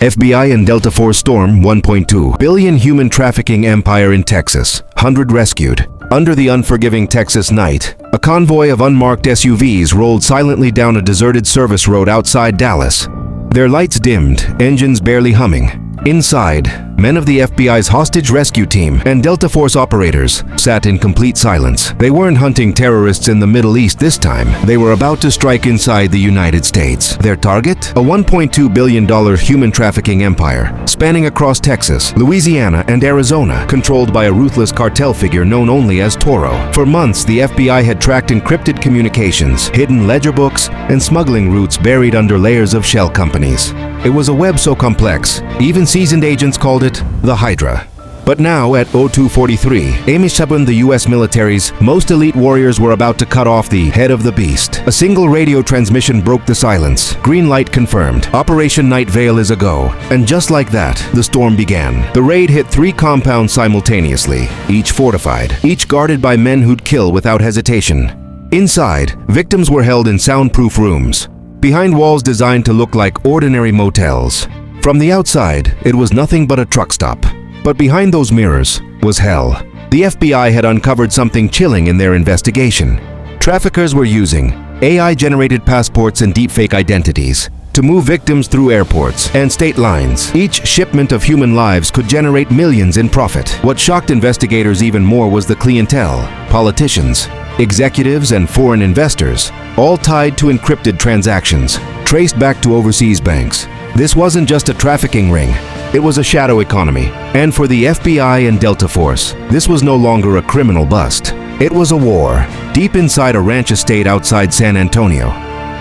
FBI and Delta Force storm 1.2 billion human trafficking empire in Texas, 100 rescued. Under the unforgiving Texas night, a convoy of unmarked SUVs rolled silently down a deserted service road outside Dallas. Their lights dimmed, engines barely humming. Inside, men of the FBI's hostage rescue team and Delta Force operators sat in complete silence. They weren't hunting terrorists in the Middle East this time. They were about to strike inside the United States. Their target? A $1.2 billion human trafficking empire spanning across Texas, Louisiana, and Arizona, controlled by a ruthless cartel figure known only as Toro. For months, the FBI had tracked encrypted communications, hidden ledger books, and smuggling routes buried under layers of shell companies. It was a web so complex, even seasoned agents called it the Hydra. But now, at 0243, Amishabun, the U.S. military's most elite warriors were about to cut off the head of the beast. A single radio transmission broke the silence. Green light confirmed. Operation Night Veil is a go. And just like that, the storm began. The raid hit 3 compounds simultaneously, each fortified, each guarded by men who'd kill without hesitation. Inside, victims were held in soundproof rooms, behind walls designed to look like ordinary motels. From the outside, it was nothing but a truck stop. But behind those mirrors was hell. The FBI had uncovered something chilling in their investigation. Traffickers were using AI-generated passports and deepfake identities to move victims through airports and state lines. Each shipment of human lives could generate millions in profit. What shocked investigators even more was the clientele: politicians, executives, and foreign investors, all tied to encrypted transactions, traced back to overseas banks. This wasn't just a trafficking ring, it was a shadow economy. And for the FBI and Delta Force, this was no longer a criminal bust. It was a war, deep inside a ranch estate outside San Antonio.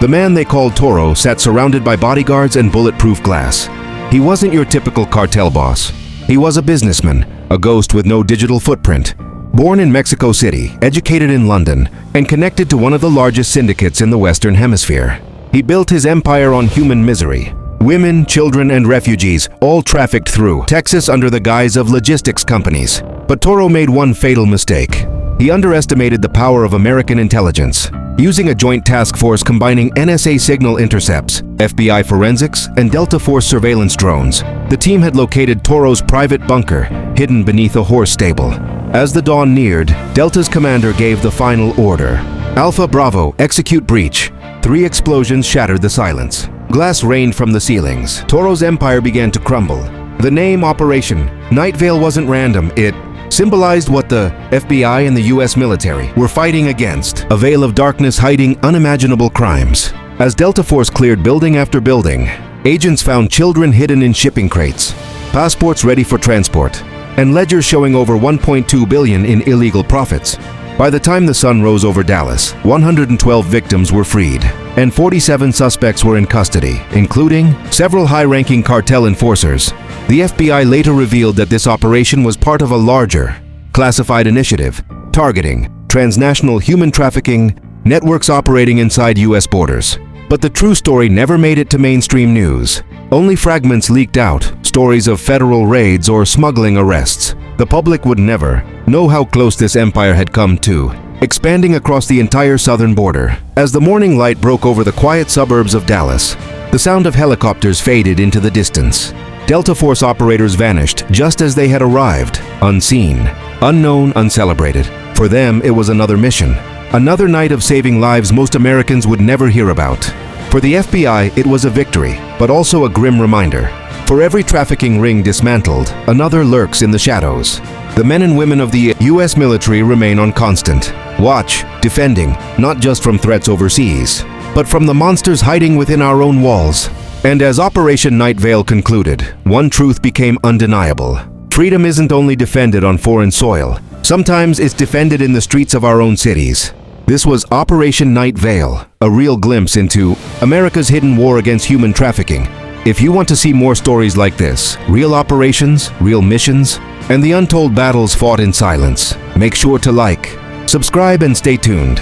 The man they called Toro sat surrounded by bodyguards and bulletproof glass. He wasn't your typical cartel boss. He was a businessman, a ghost with no digital footprint. Born in Mexico City, educated in London, and connected to one of the largest syndicates in the Western Hemisphere. He built his empire on human misery. Women, children, and refugees all trafficked through Texas under the guise of logistics companies. But Toro made one fatal mistake. He underestimated the power of American intelligence. Using a joint task force combining NSA signal intercepts, FBI forensics, and Delta Force surveillance drones, the team had located Toro's private bunker, hidden beneath a horse stable. As the dawn neared, Delta's commander gave the final order. Alpha Bravo, execute breach. 3 explosions shattered the silence. Glass rained from the ceilings. Toro's empire began to crumble. The name Operation Night Veil wasn't random. It symbolized what the FBI and the U.S. military were fighting against: a veil of darkness hiding unimaginable crimes. As Delta Force cleared building after building, agents found children hidden in shipping crates, passports ready for transport, and ledgers showing over $1.2 billion in illegal profits. By the time the sun rose over Dallas, 112 victims were freed, and 47 suspects were in custody, including several high-ranking cartel enforcers. The FBI later revealed that this operation was part of a larger, classified initiative targeting transnational human trafficking networks operating inside U.S. borders. But the true story never made it to mainstream news. Only fragments leaked out, stories of federal raids or smuggling arrests. The public would never know how close this empire had come to, expanding across the entire southern border. As the morning light broke over the quiet suburbs of Dallas, the sound of helicopters faded into the distance. Delta Force operators vanished just as they had arrived, unseen, unknown, uncelebrated. For them, it was another mission, another night of saving lives most Americans would never hear about. For the FBI, it was a victory, but also a grim reminder. For every trafficking ring dismantled, another lurks in the shadows. The men and women of the U.S. military remain on constant watch, defending, not just from threats overseas, but from the monsters hiding within our own walls. And as Operation Night Veil concluded, one truth became undeniable. Freedom isn't only defended on foreign soil. Sometimes it's defended in the streets of our own cities. This was Operation Night Veil, a real glimpse into America's hidden war against human trafficking. If you want to see more stories like this, real operations, real missions, and the untold battles fought in silence, make sure to like, subscribe, and stay tuned.